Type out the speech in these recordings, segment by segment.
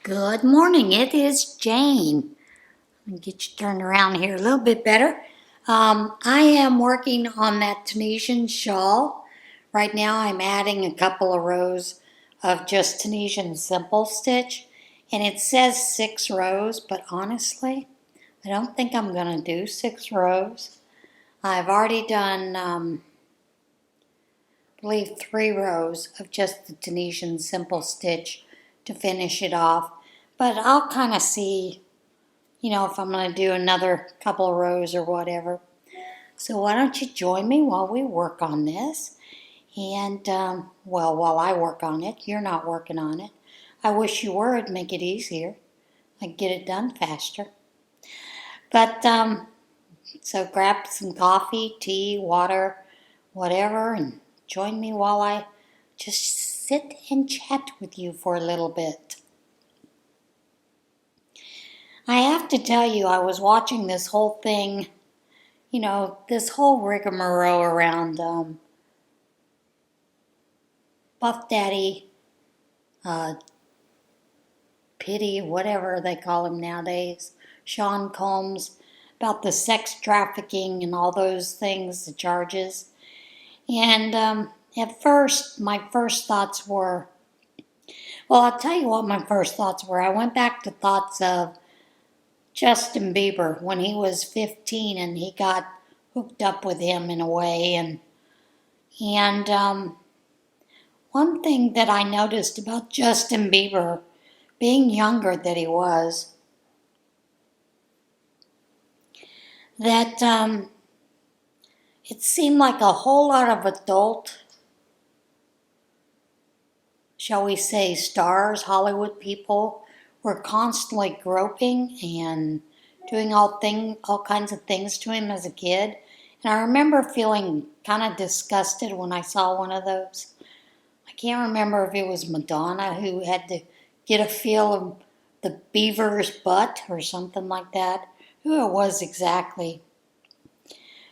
Good morning, it is Jane. Let me get you turned around here a little bit better. I am working on that Tunisian shawl. Right now I'm adding a couple of rows of just Tunisian simple stitch. And it says 6 rows, but honestly, I don't think I'm going to do 6 rows. I've already done, I believe 3 rows of just the Tunisian simple stitch to finish it off. But I'll kind of see, if I'm going to do another couple of rows or whatever. So why don't you join me while we work on this? And, while I work on it, you're not working on it. I wish you were. It'd make it easier. I'd get it done faster. But, so grab some coffee, tea, water, whatever, and join me while I just sit and chat with you for a little bit. I have to tell you, I was watching this whole thing, this whole rigmarole around Buff Daddy, Pity, whatever they call him nowadays, Sean Combs, about the sex trafficking and all those things, the charges. And at first, my first thoughts were, I'll tell you what my first thoughts were. I went back to thoughts of Justin Bieber when he was 15 and he got hooked up with him in a way. And one thing that I noticed about Justin Bieber, being younger than he was, that it seemed like a whole lot of adult, shall we say, stars, Hollywood people, were constantly groping and doing all kinds of things to him as a kid. And I remember feeling kind of disgusted when I saw one of those. I can't remember if it was Madonna who had to get a feel of the beaver's butt or something like that. Who it was exactly.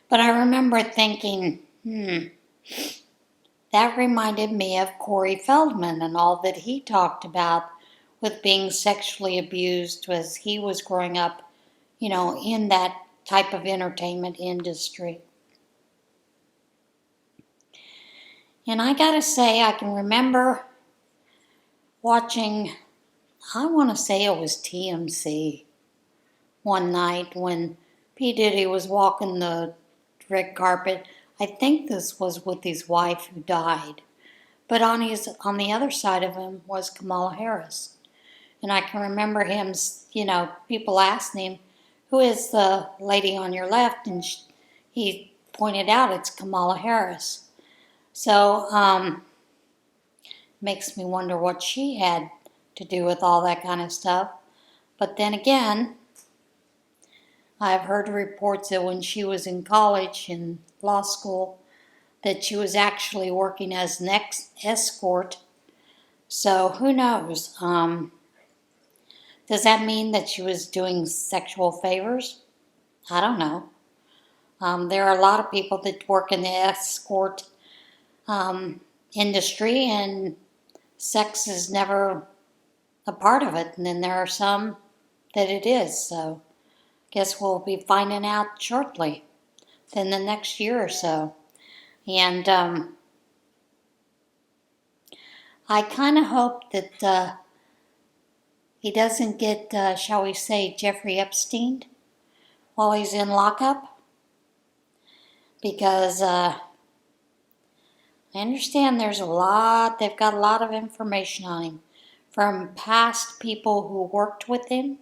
But I remember thinking, that reminded me of Corey Feldman and all that he talked about with being sexually abused as he was growing up, in that type of entertainment industry. And I gotta say, I can remember watching, I want to say it was TMC, one night when P. Diddy was walking the red carpet. I think this was with his wife who died. But on the other side of him was Kamala Harris. And I can remember him, people asking him, who is the lady on your left? And he pointed out it's Kamala Harris. So, makes me wonder what she had to do with all that kind of stuff. But then again, I've heard reports that when she was in college, in law school, that she was actually working as an escort. So who knows? Does that mean that she was doing sexual favors? I don't know. There are a lot of people that work in the escort industry, and sex is never a part of it. And then there are some that it is. So I guess we'll be finding out shortly, in the next year or so. And I kind of hope that he doesn't get, shall we say, Jeffrey Epstein while he's in lockup. Because I understand they've got a lot of information on him from past people who worked with him.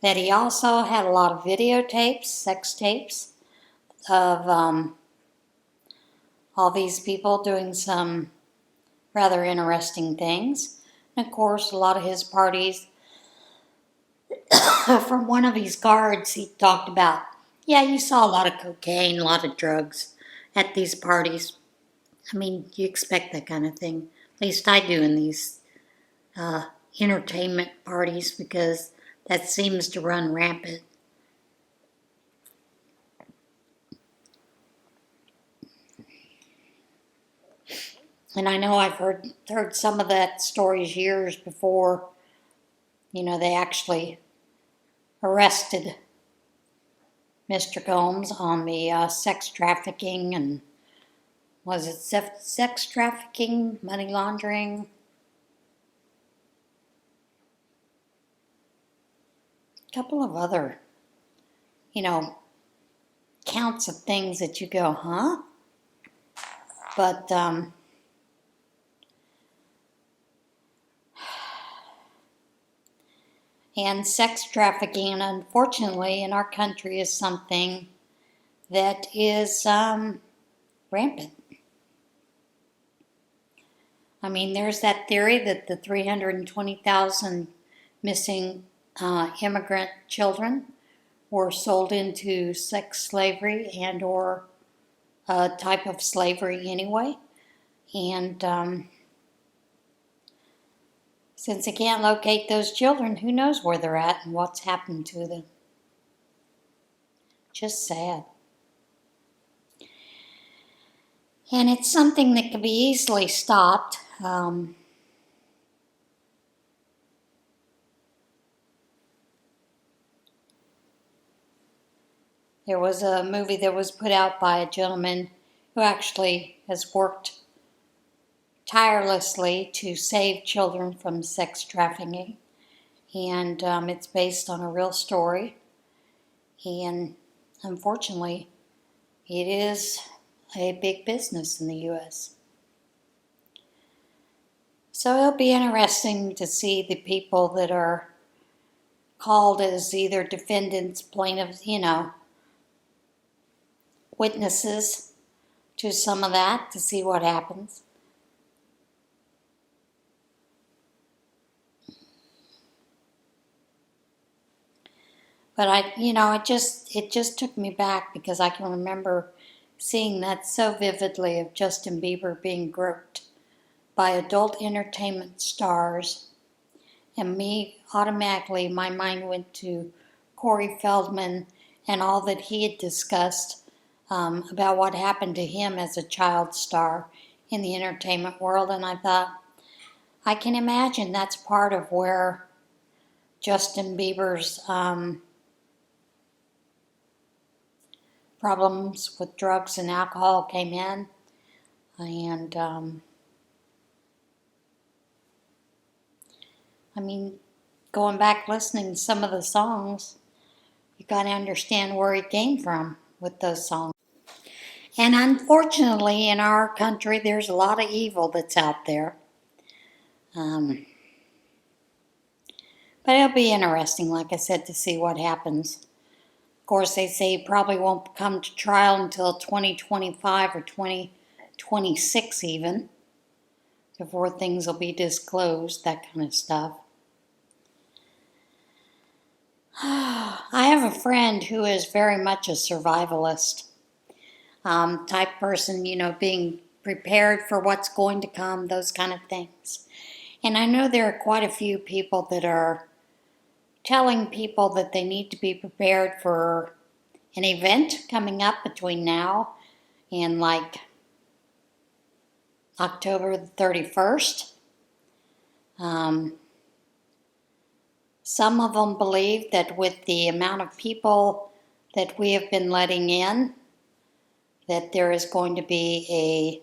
That he also had a lot of videotapes, sex tapes, of all these people doing some rather interesting things. And of course, a lot of his parties, from one of his guards, he talked about, you saw a lot of cocaine, a lot of drugs at these parties. I mean, you expect that kind of thing. At least I do in these entertainment parties, because that seems to run rampant. And I know I've heard some of that stories years before, they actually arrested Mr. Gomes on the sex trafficking and was it sex trafficking, money laundering? A couple of other, counts of things that you go, huh? But, and sex trafficking, unfortunately, in our country is something that is rampant. I mean, there's that theory that the 320,000 missing immigrant children were sold into sex slavery and or a type of slavery anyway. And since they can't locate those children, who knows where they're at and what's happened to them. Just sad. And it's something that can be easily stopped. There was a movie that was put out by a gentleman who actually has worked tirelessly to save children from sex trafficking. And it's based on a real story. And unfortunately, it is a big business in the U.S. So it'll be interesting to see the people that are called as either defendants, plaintiffs, witnesses to some of that to see what happens. But it just took me back because I can remember seeing that so vividly of Justin Bieber being groped by adult entertainment stars. And my mind went to Corey Feldman and all that he had discussed about what happened to him as a child star in the entertainment world. And I thought, I can imagine that's part of where Justin Bieber's problems with drugs and alcohol came in. And going back listening to some of the songs, you got to understand where he came from with those songs. And unfortunately, in our country, there's a lot of evil that's out there. But it'll be interesting, like I said, to see what happens. Of course, they say he probably won't come to trial until 2025 or 2026 even, before things will be disclosed, that kind of stuff. I have a friend who is very much a survivalist type person, being prepared for what's going to come, those kind of things. And I know there are quite a few people that are telling people that they need to be prepared for an event coming up between now and October the 31st. Some of them believe that with the amount of people that we have been letting in, that there is going to be a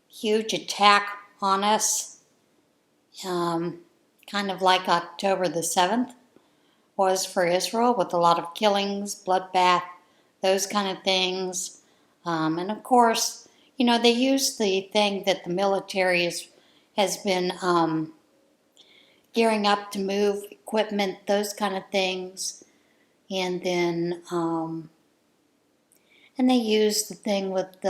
huge attack on us, kind of like October the 7th was for Israel, with a lot of killings, bloodbath, those kind of things. And of course, they use the thing that the military has been gearing up to move equipment, those kind of things. And then, and they use the thing with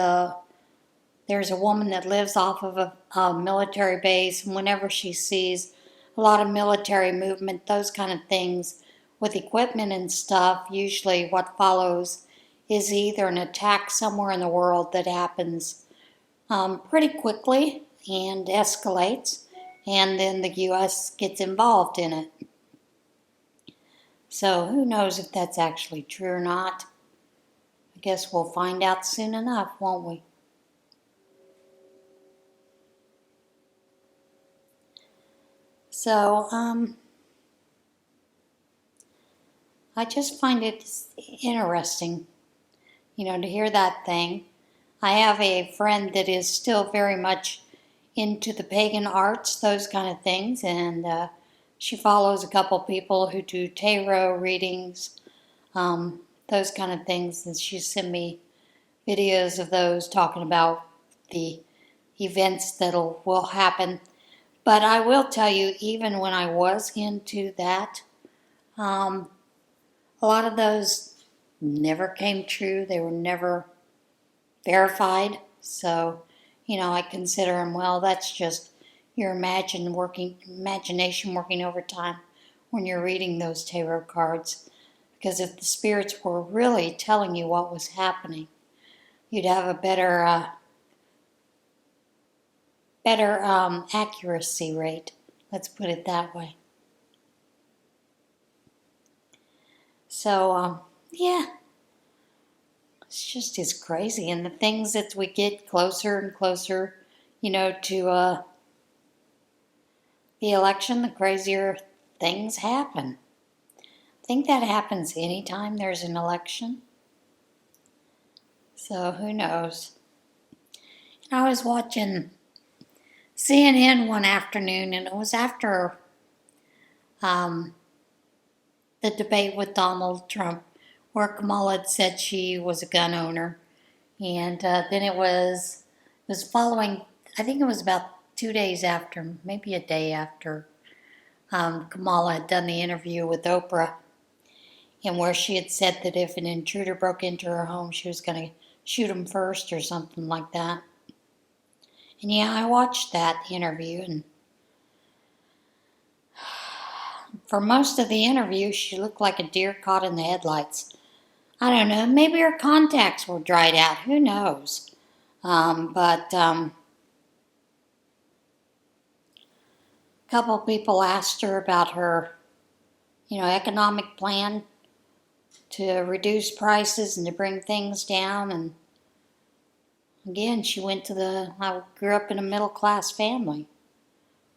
there's a woman that lives off of a military base, and whenever she sees a lot of military movement, those kind of things with equipment and stuff, usually what follows is either an attack somewhere in the world that happens pretty quickly and escalates, and then the U.S. gets involved in it. So who knows if that's actually true or not. I guess we'll find out soon enough, won't we? So, I just find it interesting, to hear that thing. I have a friend that is still very much into the pagan arts, those kind of things, and she follows a couple people who do tarot readings, those kind of things, and she sent me videos of those talking about the events that will happen. But I will tell you, even when I was into that, a lot of those never came true. They were never verified. So, I consider them, well, that's just your imagination working overtime when you're reading those tarot cards. Because if the spirits were really telling you what was happening, you'd have a better accuracy rate. Let's put it that way. So, yeah, it's just as crazy. And the things that we get closer and closer, to the election, the crazier things happen. I think that happens anytime there's an election. So, who knows? And I was watching CNN one afternoon, and it was after the debate with Donald Trump, where Kamala had said she was a gun owner. And then it was following, I think it was about 2 days after, maybe a day after, Kamala had done the interview with Oprah, and where she had said that if an intruder broke into her home, she was going to shoot him first or something like that. And yeah, I watched that interview, and for most of the interview, she looked like a deer caught in the headlights. I don't know, maybe her contacts were dried out, who knows? But a couple of people asked her about her, economic plan to reduce prices and to bring things down. And again, she went to I grew up in a middle-class family.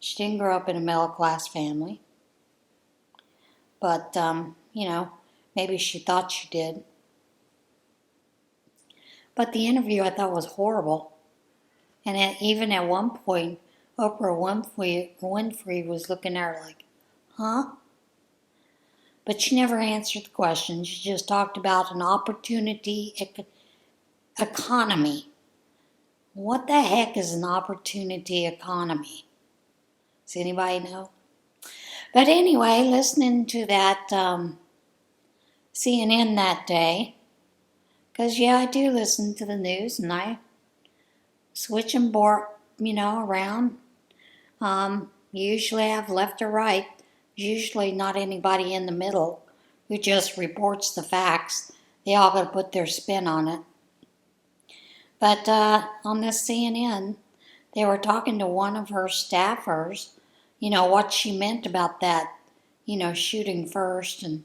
She didn't grow up in a middle-class family. But, maybe she thought she did. But the interview I thought was horrible. And even at one point, Oprah Winfrey was looking at her like, huh? But she never answered the question. She just talked about an opportunity economy. What the heck is an opportunity economy? Does anybody know? But anyway, listening to that CNN that day, because yeah, I do listen to the news, and I switch them around. Usually have left or right. Usually not anybody in the middle who just reports the facts. They all got to put their spin on it. But on this CNN, they were talking to one of her staffers, what she meant about that, shooting first and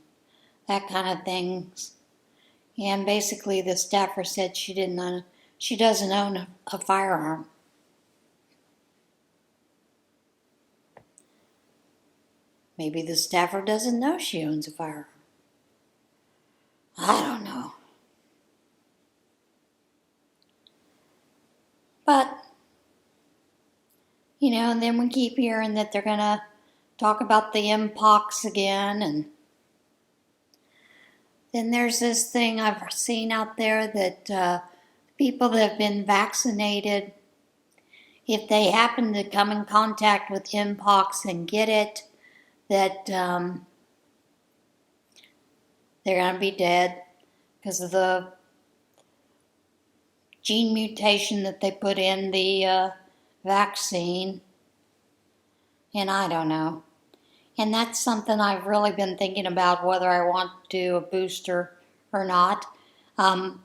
that kind of things. And basically the staffer said she doesn't own a firearm. Maybe the staffer doesn't know she owns a firearm. I don't know. But, and then we keep hearing that they're going to talk about the mpox again. And then there's this thing I've seen out there that people that have been vaccinated, if they happen to come in contact with mpox and get it, that they're going to be dead because of the gene mutation that they put in the vaccine. And I don't know. And that's something I've really been thinking about, whether I want to do a booster or not. To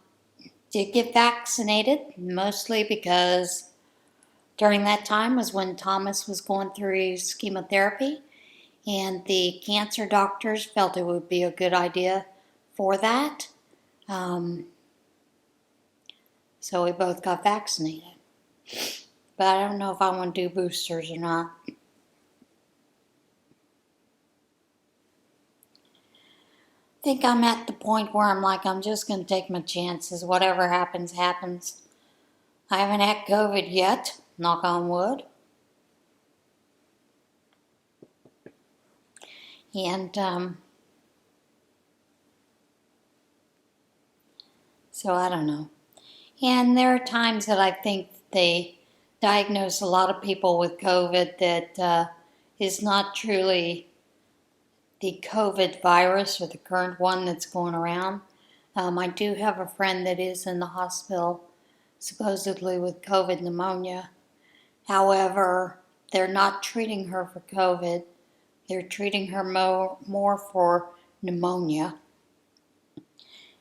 get vaccinated, mostly because during that time was when Thomas was going through his chemotherapy, and the cancer doctors felt it would be a good idea for that. So we both got vaccinated. But I don't know if I want to do boosters or not. think I'm at the point where I'm like, I'm just going to take my chances. Whatever happens, happens. I haven't had COVID yet, knock on wood. And so I don't know. And there are times that I think they diagnose a lot of people with COVID that is not truly the COVID virus or the current one that's going around. I do have a friend that is in the hospital, supposedly with COVID pneumonia. However, they're not treating her for COVID. They're treating her more for pneumonia.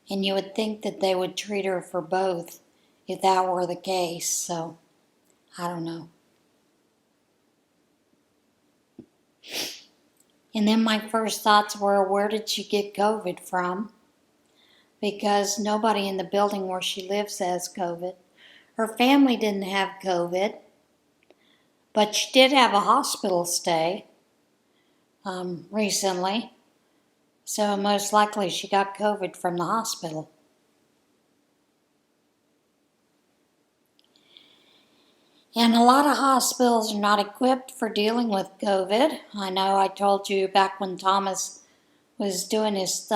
And you would think that they would treat her for both if that were the case. So, I don't know. And then my first thoughts were, where did she get COVID from? Because nobody in the building where she lives has COVID. Her family didn't have COVID, but she did have a hospital stay recently. So most likely she got COVID from the hospital. And a lot of hospitals are not equipped for dealing with COVID. I know I told you back when Thomas was doing his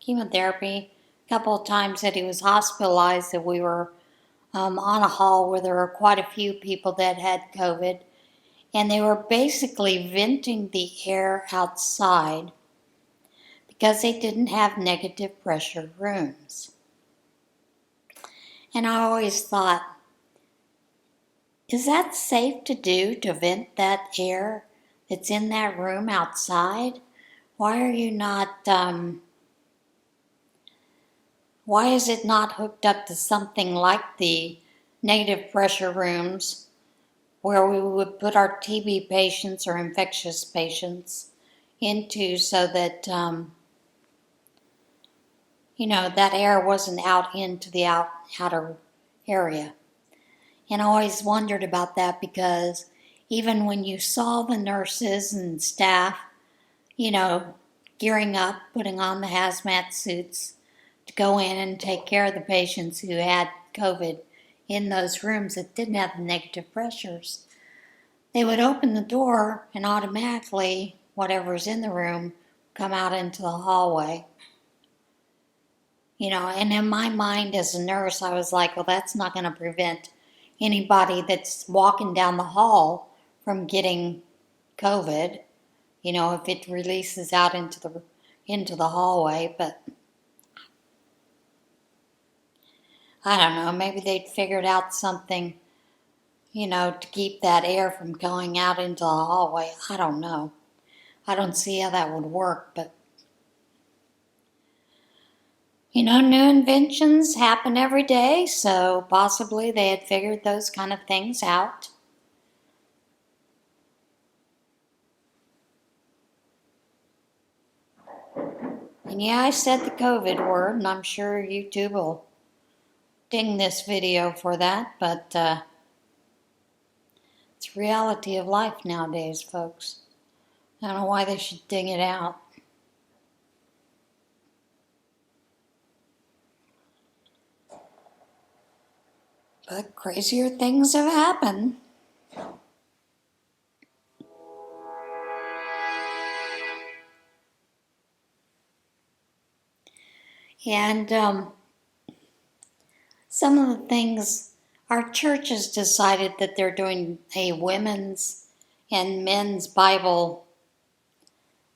chemotherapy, a couple of times that he was hospitalized, that we were on a hall where there were quite a few people that had COVID. And they were basically venting the air outside because they didn't have negative pressure rooms. And I always thought, is that safe to do, to vent that air that's in that room outside? Why are you not, why is it not hooked up to something like the negative pressure rooms where we would put our TB patients or infectious patients into, so that, that air wasn't out into the outer area? And I always wondered about that, because even when you saw the nurses and staff, gearing up, putting on the hazmat suits to go in and take care of the patients who had COVID in those rooms that didn't have negative pressures, they would open the door and automatically whatever's in the room come out into the hallway. And in my mind as a nurse, I was like, well, that's not going to prevent anybody that's walking down the hall from getting COVID, if it releases out into the hallway. But I don't know, maybe they'd figured out something, to keep that air from going out into the hallway. I don't know. I don't see how that would work, but new inventions happen every day, so possibly they had figured those kind of things out. And yeah, I said the COVID word, and I'm sure YouTube will ding this video for that, but it's reality of life nowadays, folks. I don't know why they should ding it out. But crazier things have happened. And some of the things, our church has decided that they're doing a women's and men's Bible.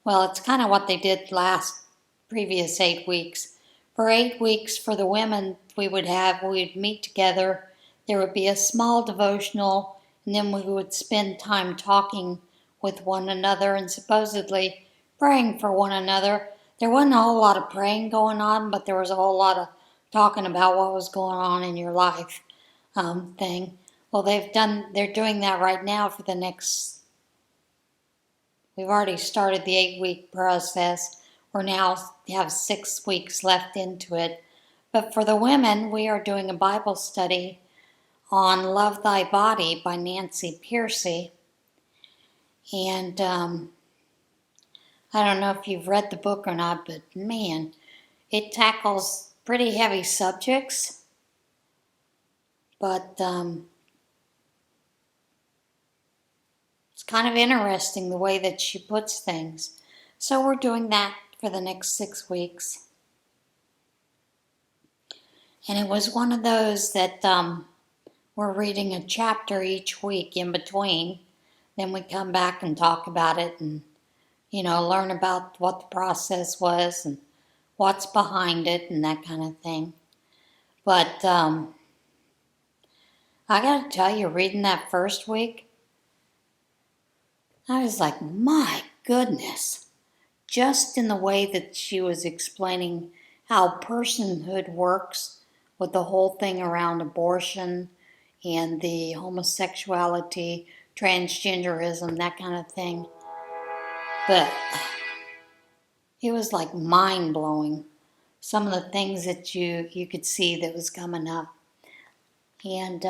Well, it's kind of what they did previous 8 weeks. For 8 weeks for the women, we'd meet together. There would be a small devotional, and then we would spend time talking with one another and supposedly praying for one another. There wasn't a whole lot of praying going on, but there was a whole lot of talking about what was going on in your life thing. Well, they're doing that right now for the next, we've already started the 8-week process. We're now have 6 weeks left into it. But for the women, we are doing a Bible study on Love Thy Body by Nancy Piercy. And I don't know if you've read the book or not, but man, it tackles pretty heavy subjects. But it's kind of interesting the way that she puts things. So we're doing that for the next 6 weeks. And it was one of those that we're reading a chapter each week in between. Then we come back and talk about it and, learn about what the process was and what's behind it and that kind of thing. But I got to tell you, reading that first week, I was like, my goodness. Just in the way that she was explaining how personhood works with the whole thing around abortion and the homosexuality, transgenderism, that kind of thing. But it was like mind-blowing, some of the things that you could see that was coming up. And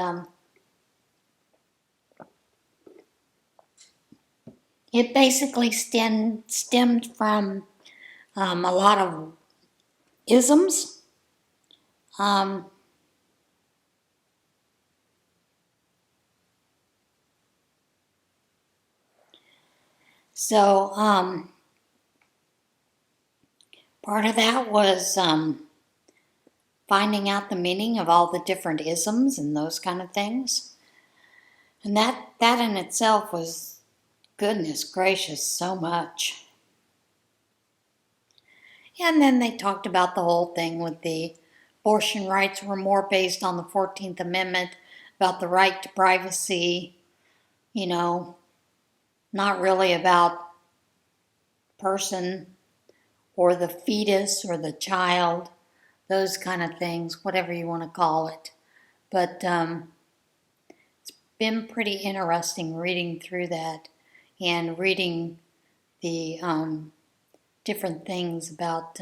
it basically stemmed from a lot of isms. So part of that was finding out the meaning of all the different isms and those kind of things. And that in itself was, goodness gracious, so much. And then they talked about the whole thing with the abortion rights were more based on the 14th Amendment, about the right to privacy, not really about person or the fetus or the child, those kind of things, whatever you want to call it. But it's been pretty interesting reading through that and reading the different things about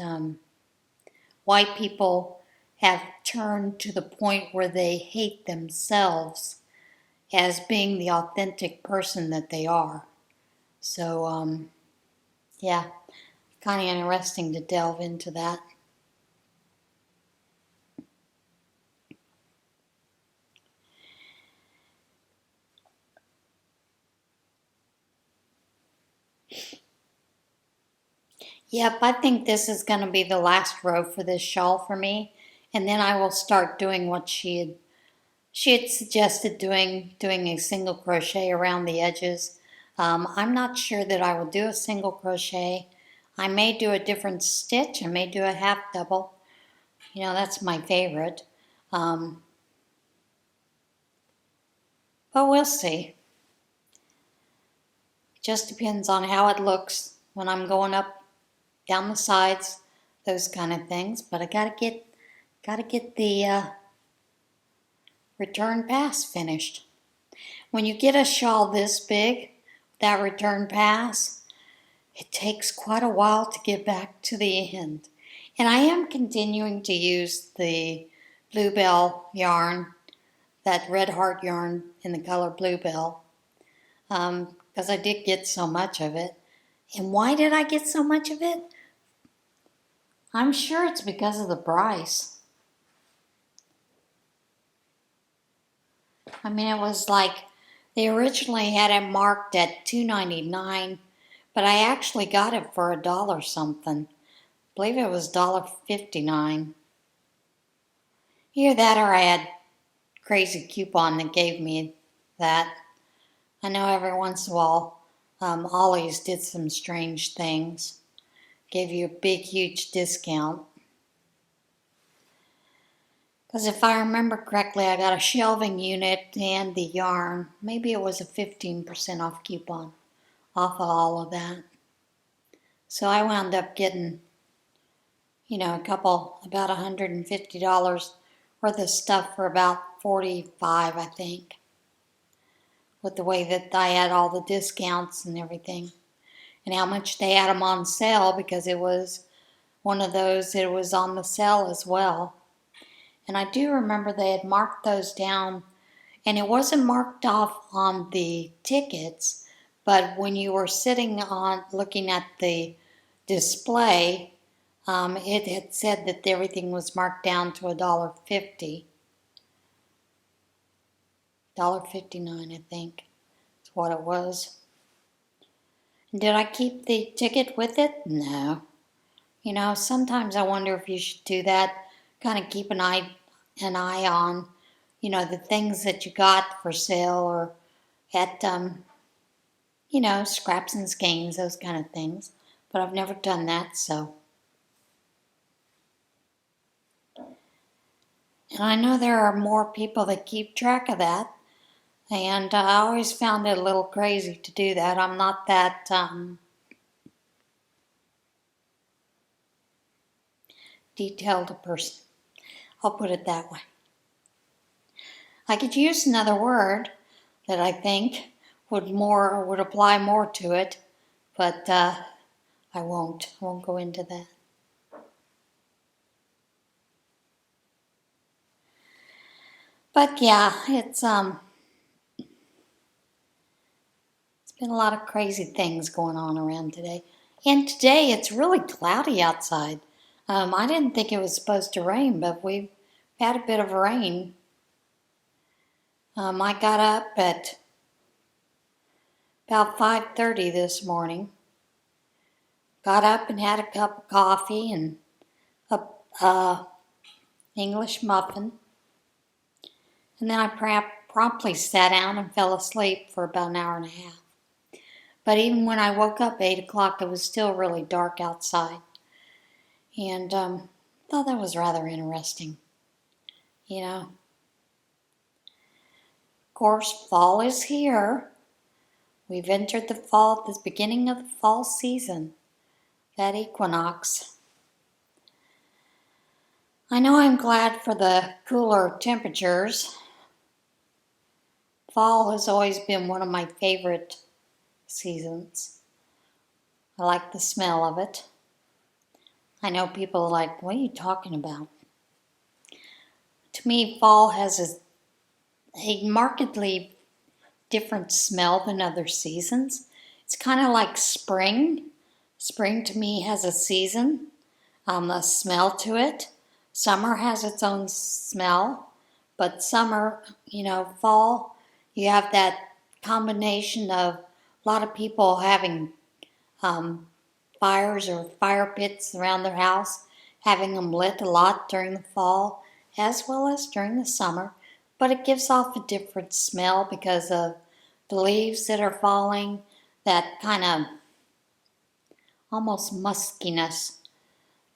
white people have turned to the point where they hate themselves as being the authentic person that they are. So, yeah, kind of interesting to delve into that. Yep, I think this is going to be the last row for this shawl for me. And then I will start doing what she had suggested doing a single crochet around the edges. I'm not sure that I will do a single crochet. I may do a different stitch. I may do a half double. That's my favorite. But we'll see. It just depends on how it looks when I'm going up, down the sides, those kind of things. But I gotta get the return pass finished. When you get a shawl this big, that return pass, it takes quite a while to get back to the end. And I am continuing to use the Bluebell yarn, that Red Heart yarn in the color Bluebell, because I did get so much of it. And why did I get so much of it? I'm sure it's because of the price. I mean, it was like, they originally had it marked at $2.99, but I actually got it for $1 something. I believe it was $1.59. Either that or I had crazy coupon that gave me that. I know every once in a while, Ollie's did some strange things. Gave you a big, huge discount. Because if I remember correctly, I got a shelving unit and the yarn. Maybe it was a 15% off coupon off of all of that. So I wound up getting, about $150 worth of stuff for about $45, I think. With the way that I had all the discounts and everything. And how much they had them on sale, because it was one of those that was on the sale as well. And I do remember they had marked those down, and it wasn't marked off on the tickets, but when you were sitting on looking at the display, it had said that everything was marked down to $1.50. $1.59, I think, is what it was. And did I keep the ticket with it? No. You know, sometimes I wonder if you should do that. Kind of keep an eye on, you know, the things that you got for sale or at, you know, scraps and skeins, those kind of things. But I've never done that, so. And I know there are more people that keep track of that. And I always found it a little crazy to do that. I'm not that detailed a person. I'll put it that way. I could use another word that I think would apply more to it, but I won't. I won't go into that. But yeah, it's been a lot of crazy things going on around today. And today it's really cloudy outside. I didn't think it was supposed to rain, but we've had a bit of rain. I got up at about 5:30 this morning. Got up and had a cup of coffee and a English muffin. And then I promptly sat down and fell asleep for about an hour and a half. But even when I woke up 8 o'clock, it was still really dark outside. And I thought that was rather interesting. You know, of course, fall is here. We've entered the fall, the beginning of the fall season, that equinox. I know I'm glad for the cooler temperatures. Fall has always been one of my favorite seasons. I like the smell of it. I know people are like, what are you talking about? To me, fall has a markedly different smell than other seasons. It's kind of like spring. Spring to me has a season, a smell to it. Summer has its own smell, but summer, you know, fall, you have that combination of a lot of people having fires or fire pits around their house, having them lit a lot during the fall as well as during the summer, but it gives off a different smell because of the leaves that are falling, that kind of almost muskiness,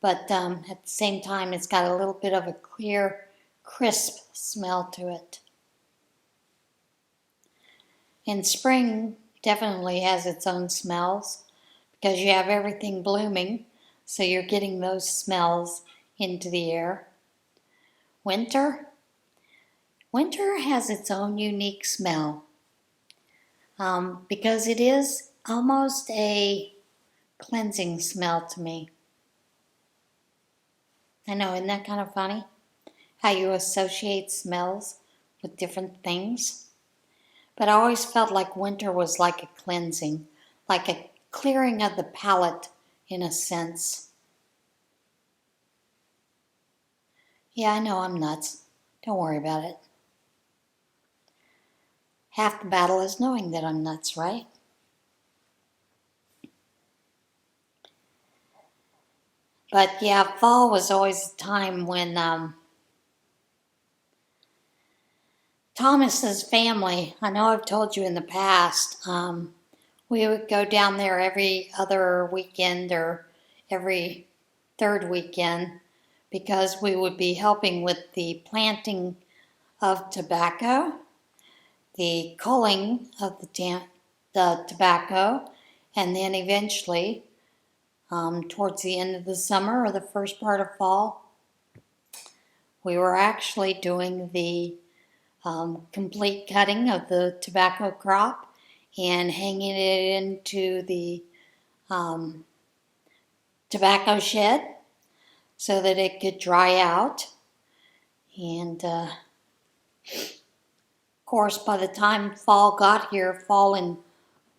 but at the same time it's got a little bit of a clear, crisp smell to it. And spring definitely has its own smells because you have everything blooming, so you're getting those smells into the air. Winter has its own unique smell because it is almost a cleansing smell to me. I know, isn't that kind of funny? How you associate smells with different things. But I always felt like winter was like a cleansing, like a clearing of the palate in a sense. Yeah, I know I'm nuts. Don't worry about it. Half the battle is knowing that I'm nuts, right? But yeah, fall was always a time when Thomas's family, I know I've told you in the past, we would go down there every other weekend or every third weekend because we would be helping with the planting of tobacco, the culling of the tobacco, and then eventually, towards the end of the summer or the first part of fall, we were actually doing the complete cutting of the tobacco crop and hanging it into the tobacco shed so that it could dry out. And of course, by the time fall got here, fall in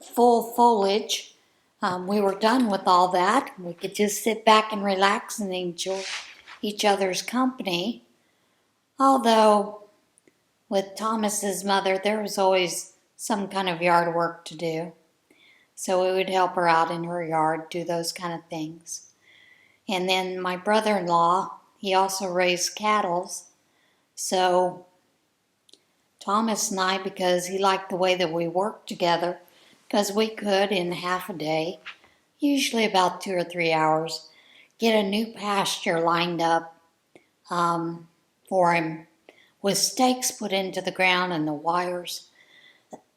full foliage, we were done with all that. We could just sit back and relax and enjoy each other's company. Although with Thomas's mother, there was always some kind of yard work to do. So we would help her out in her yard, do those kind of things. And then my brother-in-law, he also raised cattle. So Thomas and I, because he liked the way that we worked together, because we could, in half a day, usually about 2 or 3 hours, get a new pasture lined up for him with stakes put into the ground and the wires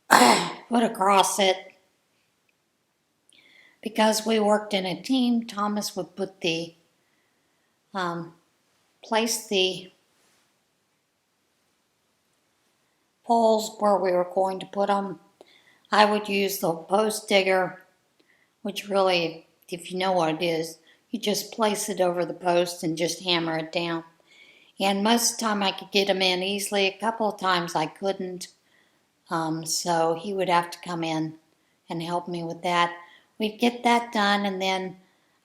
put across it. Because we worked in a team, Thomas would put place the poles where we were going to put them. I would use the post digger, which really, if you know what it is, you just place it over the post and just hammer it down. And most of the time I could get them in easily. A couple of times I couldn't. So he would have to come in and help me with that. We'd get that done, and then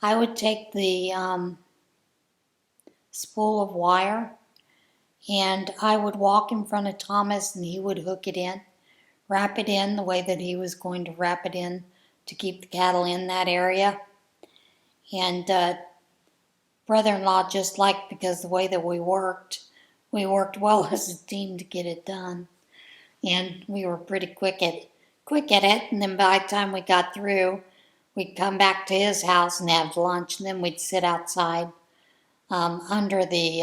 I would take the spool of wire, and I would walk in front of Thomas, and he would hook it in, wrap it in the way that he was going to wrap it in to keep the cattle in that area. And brother-in-law just liked, because the way that we worked well as a team to get it done. And we were pretty quick at it, and then by the time we got through, we'd come back to his house and have lunch, and then we'd sit outside under the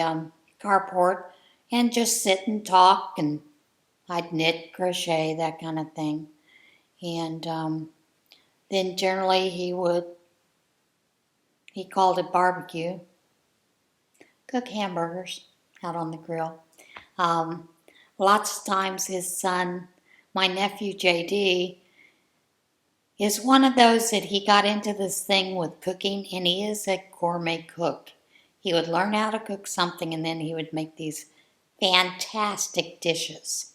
carport and just sit and talk, and I'd knit, crochet, that kind of thing. And then generally he called it barbecue, cook hamburgers out on the grill. Lots of times his son, my nephew JD, is one of those that he got into this thing with cooking, and he is a gourmet cook. He would learn how to cook something, and then he would make these fantastic dishes.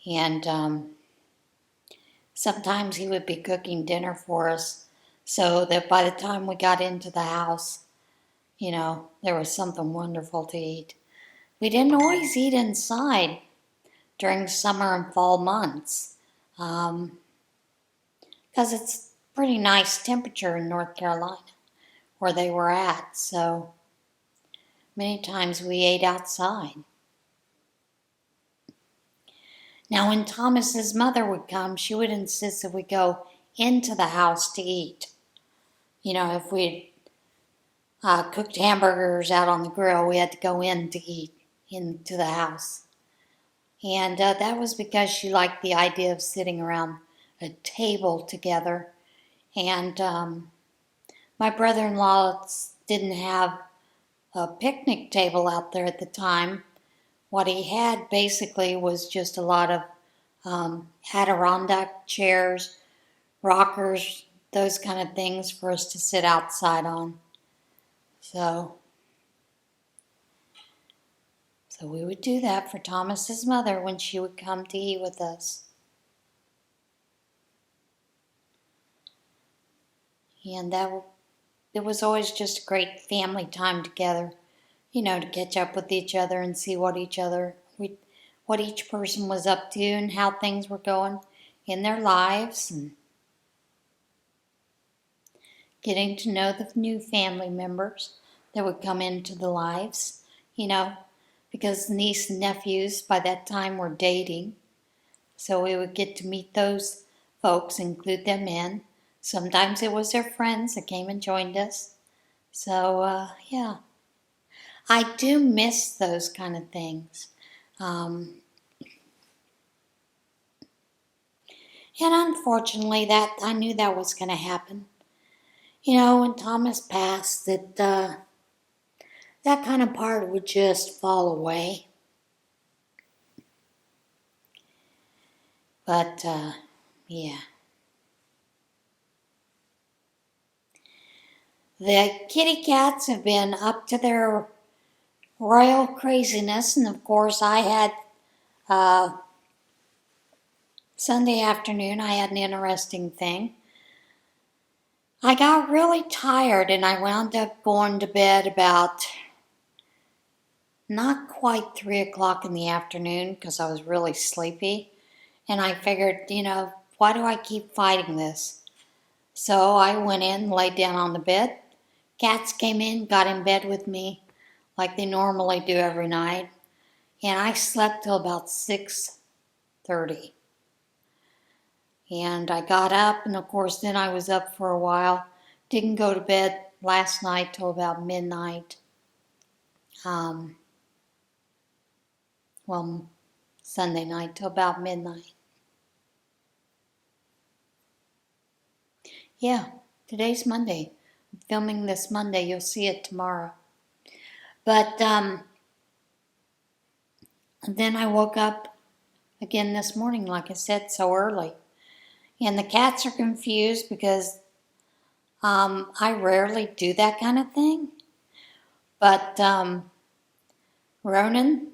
And sometimes he would be cooking dinner for us, so that by the time we got into the house, there was something wonderful to eat. We didn't always eat inside during summer and fall months, because it's pretty nice temperature in North Carolina where they were at, so many times we ate outside. Now when Thomas's mother would come, she would insist that we go into the house to eat. If we cooked hamburgers out on the grill, we had to go in to eat into the house. And that was because she liked the idea of sitting around a table together. And my brother-in-law didn't have a picnic table out there at the time. What he had basically was just a lot of Adirondack chairs, rockers, those kind of things for us to sit outside on. So we would do that for Thomas's mother when she would come to eat with us. And it was always just a great family time together, to catch up with each other and see what each person was up to and how things were going in their lives, and getting to know the new family members that would come into the lives, because the niece and nephews by that time were dating. So we would get to meet those folks, include them in. Sometimes it was their friends that came and joined us. So, yeah. I do miss those kind of things. And unfortunately, I knew that was going to happen. When Thomas passed, that kind of part would just fall away. But, yeah. The kitty cats have been up to their royal craziness, and of course I had Sunday afternoon, I had an interesting thing. I got really tired and I wound up going to bed about not quite 3 o'clock in the afternoon because I was really sleepy. And I figured, why do I keep fighting this? So I went in, laid down on the bed. Cats came in, got in bed with me like they normally do every night. And I slept till about 6:30. And I got up, and of course then I was up for a while. Didn't go to bed last night till about midnight. Well, Sunday night till about midnight. Yeah, today's Monday. I'm filming this Monday. You'll see it tomorrow. But then I woke up again this morning, like I said, so early. And the cats are confused because I rarely do that kind of thing. But Ronan,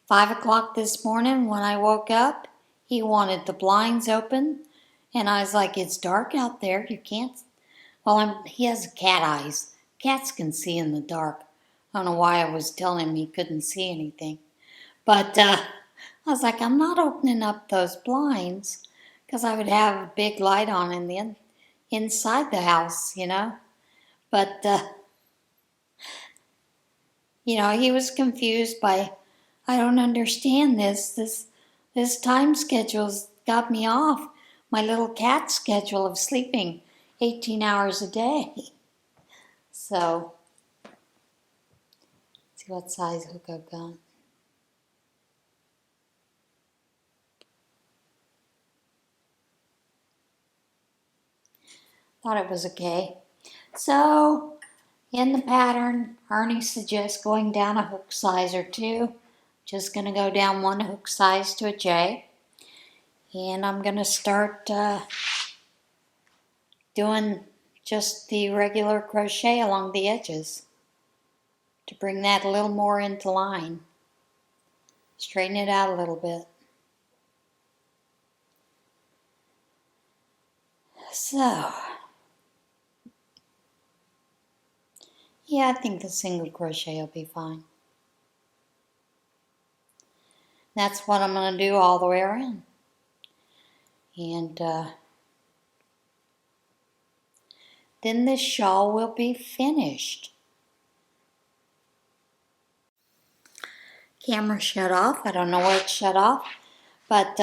5 o'clock this morning when I woke up, he wanted the blinds open. And I was like, it's dark out there. You can't. Well, he has cat eyes. Cats can see in the dark. I don't know why I was telling him he couldn't see anything. But I was like, I'm not opening up those blinds because I would have a big light on in the inside the house, But, he was confused by, I don't understand this. This time schedule's got me off my little cat schedule of sleeping 18 hours a day. So, let's see what size hook I've got. Thought it was okay. So, in the pattern, Ernie suggests going down a hook size or two. Just going to go down one hook size to a J. And I'm going to start doing just the regular crochet along the edges to bring that a little more into line. Straighten it out a little bit. So, yeah, I think the single crochet will be fine. That's what I'm going to do all the way around. And then this shawl will be finished. Camera shut off. I don't know where it shut off. But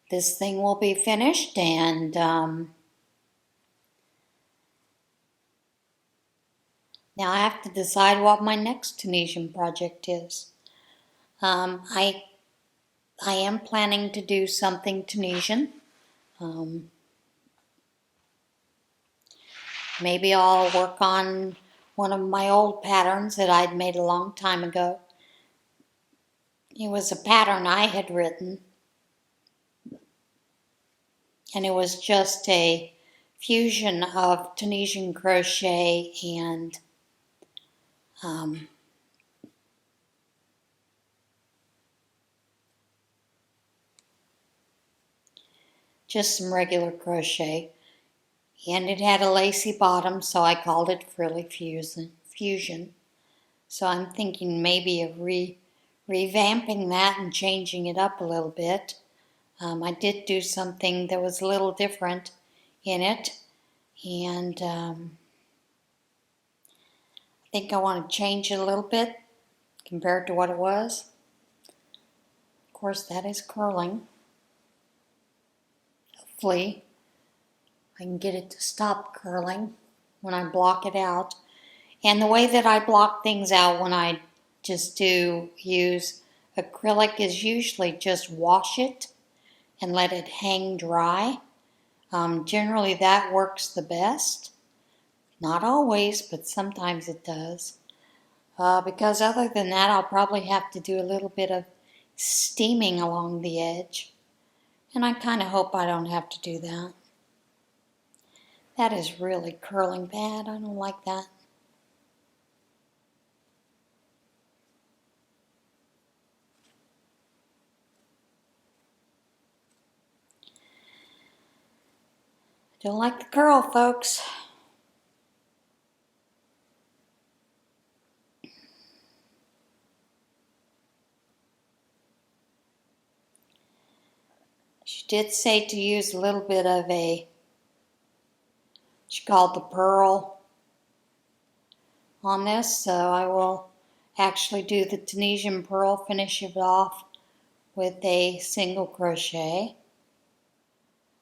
this thing will be finished. And now I have to decide what my next Tunisian project is. I am planning to do something Tunisian. Maybe I'll work on one of my old patterns that I'd made a long time ago. It was a pattern I had written, and it was just a fusion of Tunisian crochet and just some regular crochet. And it had a lacy bottom, so I called it Frilly Fusion. So I'm thinking maybe of revamping that and changing it up a little bit. I did do something that was a little different in it, and I think I want to change it a little bit compared to what it was. Of course, that is curling. Hopefully, I can get it to stop curling when I block it out. And the way that I block things out when I just do use acrylic is usually just wash it and let it hang dry. Generally that works the best. Not always, but sometimes it does. Because other than that, I'll probably have to do a little bit of steaming along the edge. And I kind of hope I don't have to do that. That is really curling bad. I don't like that. Don't like the curl, folks. She did say to use a little bit of she called the pearl on this, so I will actually do the Tunisian pearl, finish it off with a single crochet.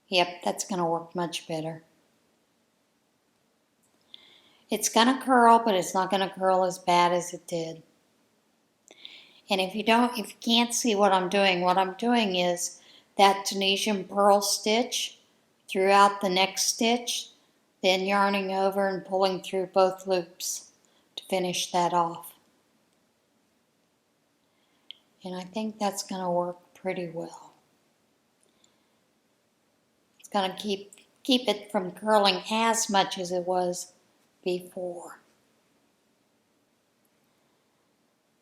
Yep, that's going to work much better. It's going to curl, but it's not going to curl as bad as it did. And if you can't see what I'm doing is that Tunisian pearl stitch throughout the next stitch, then yarning over and pulling through both loops to finish that off. And I think that's going to work pretty well. It's going to keep it from curling as much as it was before.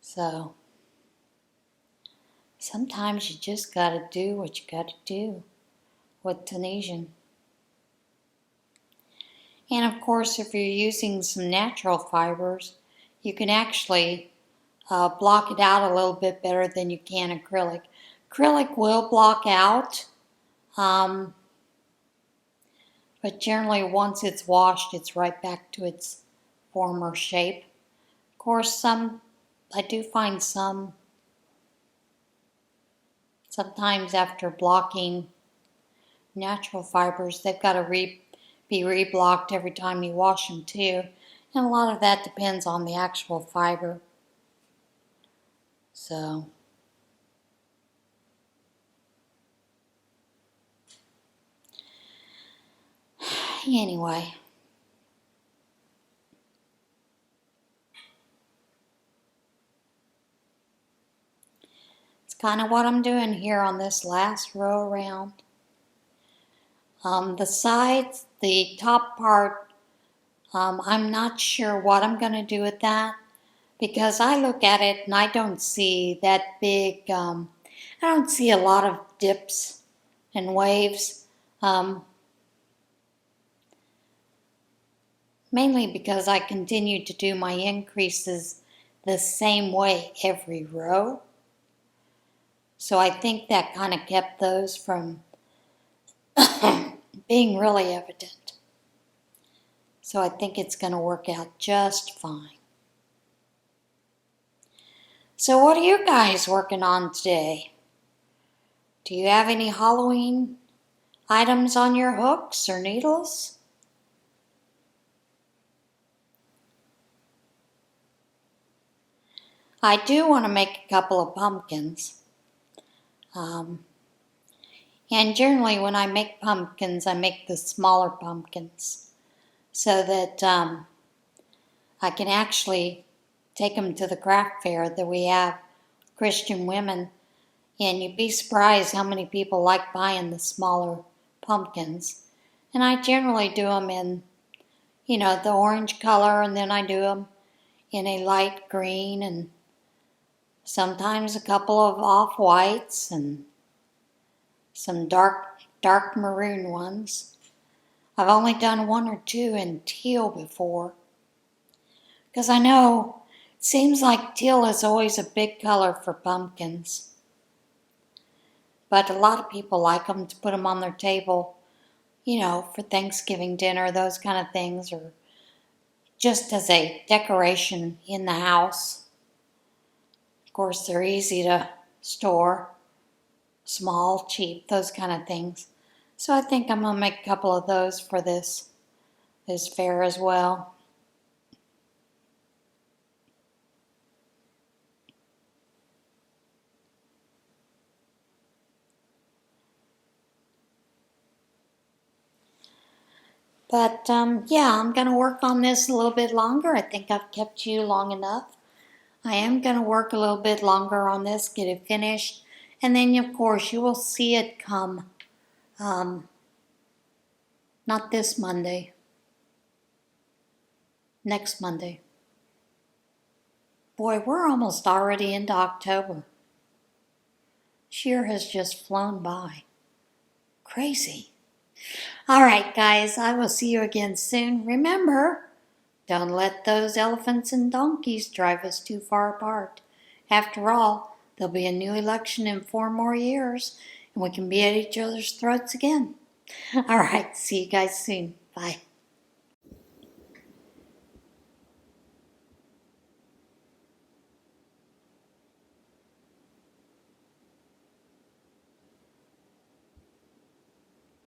So sometimes you just got to do what you got to do with Tunisian. And of course, if you're using some natural fibers, you can actually block it out a little bit better than you can acrylic. Acrylic will block out, but generally once it's washed, it's right back to its former shape. Of course, I do find sometimes after blocking natural fibers, they've got to be reblocked every time you wash them too. And a lot of that depends on the actual fiber. So anyway, it's kind of what I'm doing here on this last row around. The sides, the top part, I'm not sure what I'm going to do with that, because I look at it and I don't see that big, I don't see a lot of dips and waves, mainly because I continue to do my increases the same way every row. So I think that kind of kept those from being really evident. So I think it's going to work out just fine. So what are you guys working on today? Do you have any Halloween items on your hooks or needles? I do want to make a couple of pumpkins. And generally when I make pumpkins, I make the smaller pumpkins so that I can actually take them to the craft fair that we have, Christian women, and you'd be surprised how many people like buying the smaller pumpkins. And I generally do them in, the orange color, and then I do them in a light green, and sometimes a couple of off-whites and some dark maroon ones. I've only done one or two in teal before, because I know it seems like teal is always a big color for pumpkins. But a lot of people like them to put them on their table, for Thanksgiving dinner, those kind of things, or just as a decoration in the house. Of course, they're easy to store, small, cheap, those kind of things. So I think I'm going to make a couple of those for this fair as well. But yeah, I'm going to work on this a little bit longer. I think I've kept you long enough. I am going to work a little bit longer on this, get it finished. And then, of course, you will see it come, not this Monday, next Monday. Boy, we're almost already into October. This year has just flown by. Crazy. All right, guys, I will see you again soon. Remember, don't let those elephants and donkeys drive us too far apart. After all, there'll be a new election in 4 more years, and we can be at each other's throats again. All right, see you guys soon. Bye.